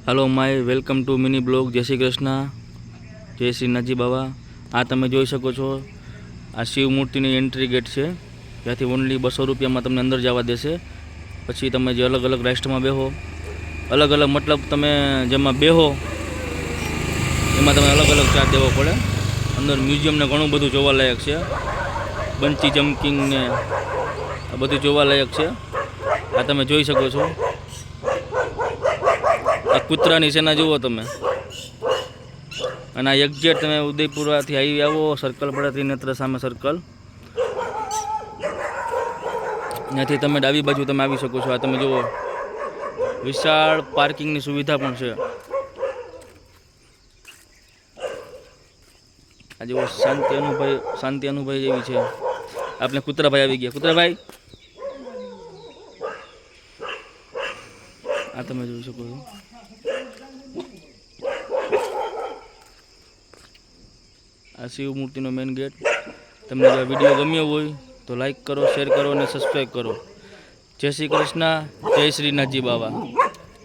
Hello my welcome to mini blog. जय श्री कृष्ण, जय श्री नाथजी बाबा। आ तमे जोई शको छो आ शिव मूर्तिनी एंट्री गेट है, ज्यांथी ओनली 200 रुपया में तमने अंदर जवा देशे। पछी तमे जे अलग अलग रेस्ट में बेहो, अलग अलग मतलब तमे जेमां बेहो एमां तमे अलग अलग चार्ज देवो पड़े। अंदर म्यूजियम ने घणुं बधुं जोवालायक छे, बंची जम्पिंग ने आ बधुं जोवालायक छे। आ तमे जोई शको छो आ कूतरानी सेना जुओ तमे। અને આ એક્ઝેક્ટ તમે ઉદયપુરથી આવી આવો, સર્કલ પડે ત્રિનેત્ર સામે સર્કલ, ત્યાંથી તમે ડાબી બાજુ તમે આવી શકો છો। આ તમે જુઓ વિશાળ પાર્કિંગની સુવિધા પણ છે। આ જુઓ શાંતિ અનુભવી જેવી છે। આપણે કૂતરાભાઈ આવી ગયા। કૂતરાભાઈ આ તમે જોઈ શકો છો। आ शिव मूर्ति मेन गेट। तमने जो वीडियो गम्यो हो तो लाइक करो, शेर करो और सब्सक्राइब करो। जय श्री कृष्ण, जय श्री नाथजी बाबा।